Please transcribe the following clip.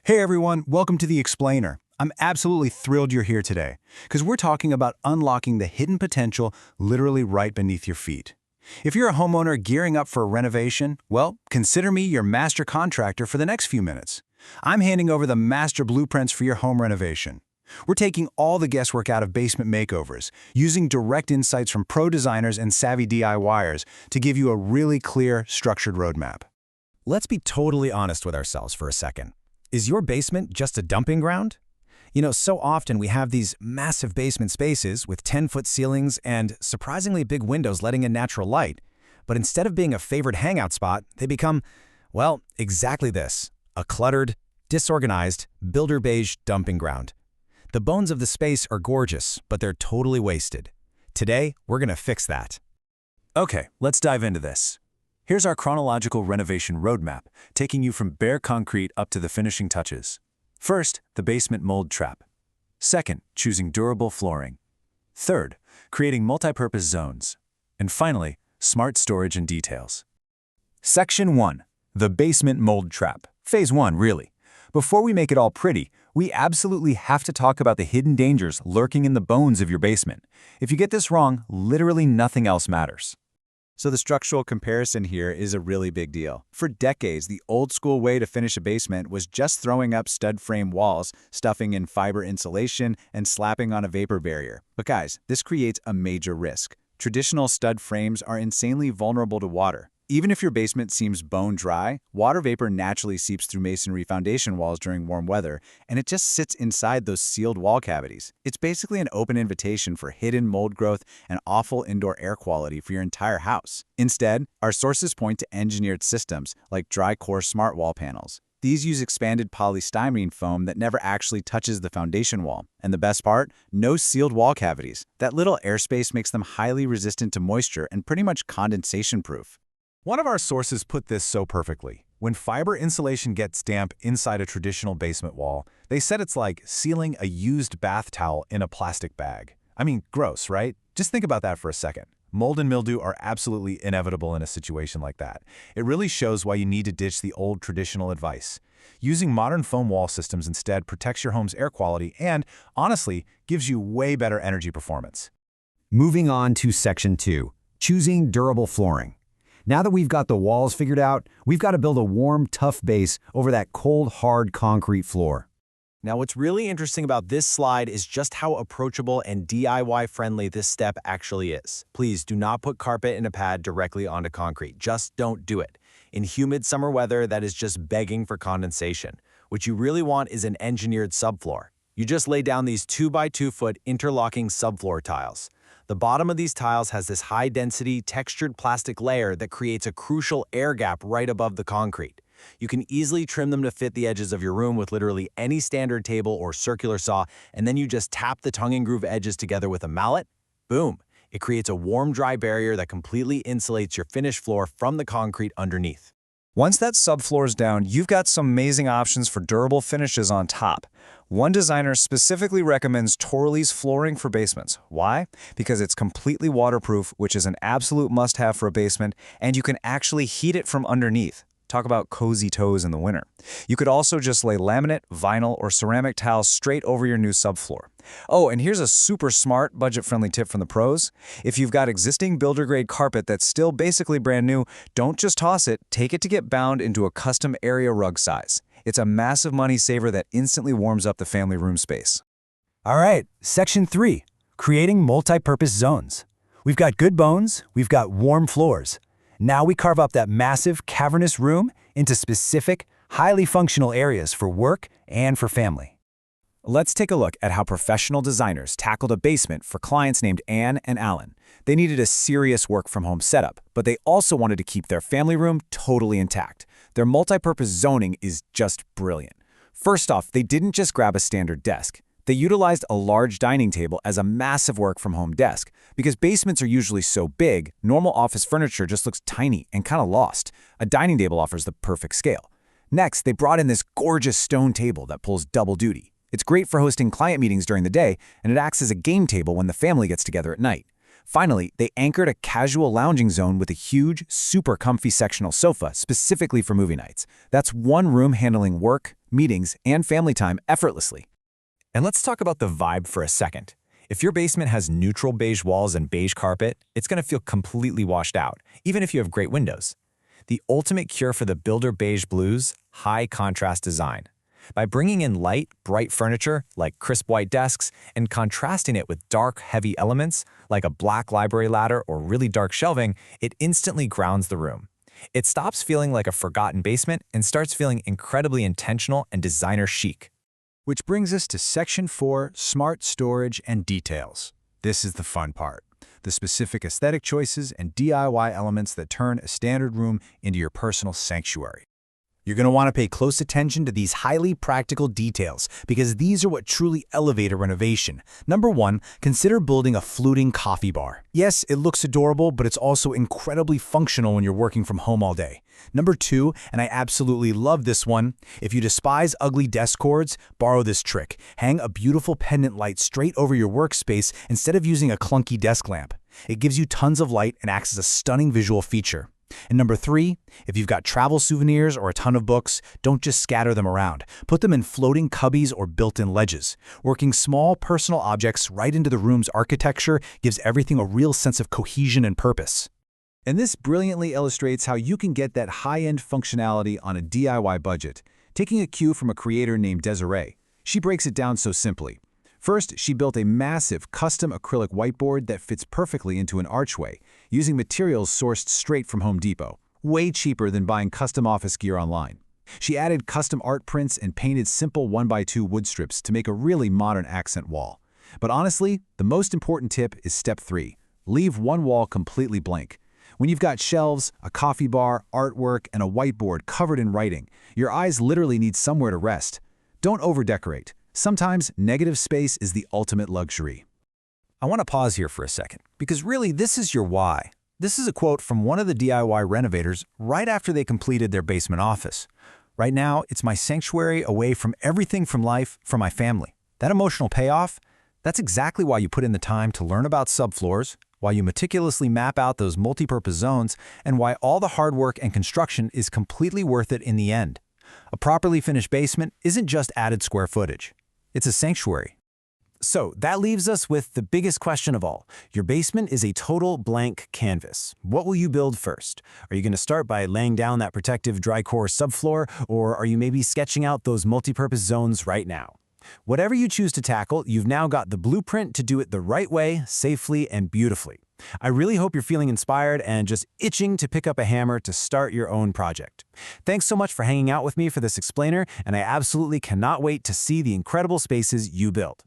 Hey everyone, welcome to The Explainer. I'm absolutely thrilled you're here today, because we're talking about unlocking the hidden potential literally right beneath your feet. If you're a homeowner gearing up for a renovation, well, consider me your master contractor for the next few minutes. I'm handing over the master blueprints for your home renovation. We're taking all the guesswork out of basement makeovers, using direct insights from pro designers and savvy DIYers to give you a really clear, structured roadmap. Let's be totally honest with ourselves for a second. Is your basement just a dumping ground? So often we have these massive basement spaces with 10-foot ceilings and surprisingly big windows letting in natural light. But instead of being a favored hangout spot, they become, well, exactly this, a cluttered, disorganized, builder beige dumping ground. The bones of the space are gorgeous, but they're totally wasted. Today, we're going to fix that. Okay, let's dive into this. Here's our chronological renovation roadmap, taking you from bare concrete up to the finishing touches. First, the basement mold trap. Second, choosing durable flooring. Third, creating multi-purpose zones. And finally, smart storage and details. Section 1. The basement mold trap. Phase 1, really. Before we make it all pretty, we absolutely have to talk about the hidden dangers lurking in the bones of your basement. If you get this wrong, literally nothing else matters. So the structural comparison here is a really big deal. For decades, the old-school way to finish a basement was just throwing up stud frame walls, stuffing in fiber insulation, and slapping on a vapor barrier. But guys, this creates a major risk. Traditional stud frames are insanely vulnerable to water. Even if your basement seems bone dry, water vapor naturally seeps through masonry foundation walls during warm weather, and it just sits inside those sealed wall cavities. It's basically an open invitation for hidden mold growth and awful indoor air quality for your entire house. Instead, our sources point to engineered systems like dry-core smart wall panels. These use expanded polystyrene foam that never actually touches the foundation wall. And the best part? No sealed wall cavities. That little airspace makes them highly resistant to moisture and pretty much condensation-proof. One of our sources put this so perfectly. When fiber insulation gets damp inside a traditional basement wall, they said it's like sealing a used bath towel in a plastic bag. I mean, gross, right? Just think about that for a second. Mold and mildew are absolutely inevitable in a situation like that. It really shows why you need to ditch the old traditional advice. Using modern foam wall systems instead protects your home's air quality and, honestly, gives you way better energy performance. Moving on to Section 2, choosing durable flooring. Now that we've got the walls figured out, we've got to build a warm, tough base over that cold, hard concrete floor. Now, what's really interesting about this slide is just how approachable and DIY-friendly this step actually is. Please do not put carpet and a pad directly onto concrete. Just don't do it. In humid summer weather, that is just begging for condensation. What you really want is an engineered subfloor. You just lay down these 2x2-foot interlocking subfloor tiles. The bottom of these tiles has this high-density, textured plastic layer that creates a crucial air gap right above the concrete. You can easily trim them to fit the edges of your room with literally any standard table or circular saw, and then you just tap the tongue and groove edges together with a mallet. Boom! It creates a warm, dry barrier that completely insulates your finished floor from the concrete underneath. Once that subfloor is down, you've got some amazing options for durable finishes on top. One designer specifically recommends Torley's flooring for basements. Why? Because it's completely waterproof, which is an absolute must-have for a basement, and you can actually heat it from underneath. Talk about cozy toes in the winter. You could also just lay laminate, vinyl, or ceramic tiles straight over your new subfloor. Oh, and here's a super smart, budget-friendly tip from the pros. If you've got existing builder-grade carpet that's still basically brand new, don't just toss it, take it to get bound into a custom area rug size. It's a massive money saver that instantly warms up the family room space. All right, Section 3, creating multi-purpose zones. We've got good bones, we've got warm floors. Now we carve up that massive, cavernous room into specific, highly functional areas for work and for family. Let's take a look at how professional designers tackled a basement for clients named Anne and Alan. They needed a serious work-from-home setup, but they also wanted to keep their family room totally intact. Their multi-purpose zoning is just brilliant. First off, they didn't just grab a standard desk. They utilized a large dining table as a massive work-from-home desk. Because basements are usually so big, normal office furniture just looks tiny and kind of lost. A dining table offers the perfect scale. Next, they brought in this gorgeous stone table that pulls double duty. It's great for hosting client meetings during the day, and it acts as a game table when the family gets together at night. Finally, they anchored a casual lounging zone with a huge, super comfy sectional sofa specifically for movie nights. That's one room handling work, meetings, and family time effortlessly. And let's talk about the vibe for a second. If your basement has neutral beige walls and beige carpet, it's going to feel completely washed out, even if you have great windows. The ultimate cure for the builder beige blues: high contrast design. By bringing in light, bright furniture, like crisp white desks, and contrasting it with dark, heavy elements, like a black library ladder or really dark shelving, it instantly grounds the room. It stops feeling like a forgotten basement and starts feeling incredibly intentional and designer chic. Which brings us to Section 4, Smart Storage and Details. This is the fun part. The specific aesthetic choices and DIY elements that turn a standard room into your personal sanctuary. You're going to want to pay close attention to these highly practical details because these are what truly elevate a renovation. Number 1, consider building a fluting coffee bar. Yes, it looks adorable, but it's also incredibly functional when you're working from home all day. Number 2, and I absolutely love this one, if you despise ugly desk cords, borrow this trick. Hang a beautiful pendant light straight over your workspace instead of using a clunky desk lamp. It gives you tons of light and acts as a stunning visual feature. And number 3, if you've got travel souvenirs or a ton of books, don't just scatter them around. Put them in floating cubbies or built-in ledges. Working small personal objects right into the room's architecture gives everything a real sense of cohesion and purpose. And this brilliantly illustrates how you can get that high-end functionality on a DIY budget. Taking a cue from a creator named Desiree, she breaks it down so simply. First, she built a massive custom acrylic whiteboard that fits perfectly into an archway, using materials sourced straight from Home Depot, way cheaper than buying custom office gear online. She added custom art prints and painted simple 1x2 wood strips to make a really modern accent wall. But honestly, the most important tip is step 3. Leave one wall completely blank. When you've got shelves, a coffee bar, artwork, and a whiteboard covered in writing, your eyes literally need somewhere to rest. Don't over-decorate. Sometimes negative space is the ultimate luxury. I want to pause here for a second, because really this is your why. This is a quote from one of the DIY renovators right after they completed their basement office. Right now, it's my sanctuary away from everything from life for my family. That emotional payoff, that's exactly why you put in the time to learn about subfloors, why you meticulously map out those multi-purpose zones, and why all the hard work and construction is completely worth it in the end. A properly finished basement isn't just added square footage. It's a sanctuary. So that leaves us with the biggest question of all. Your basement is a total blank canvas. What will you build first? Are you going to start by laying down that protective dry core subfloor, or are you maybe sketching out those multi-purpose zones right now? Whatever you choose to tackle, you've now got the blueprint to do it the right way, safely, and beautifully. I really hope you're feeling inspired and just itching to pick up a hammer to start your own project. Thanks so much for hanging out with me for this explainer, and I absolutely cannot wait to see the incredible spaces you build.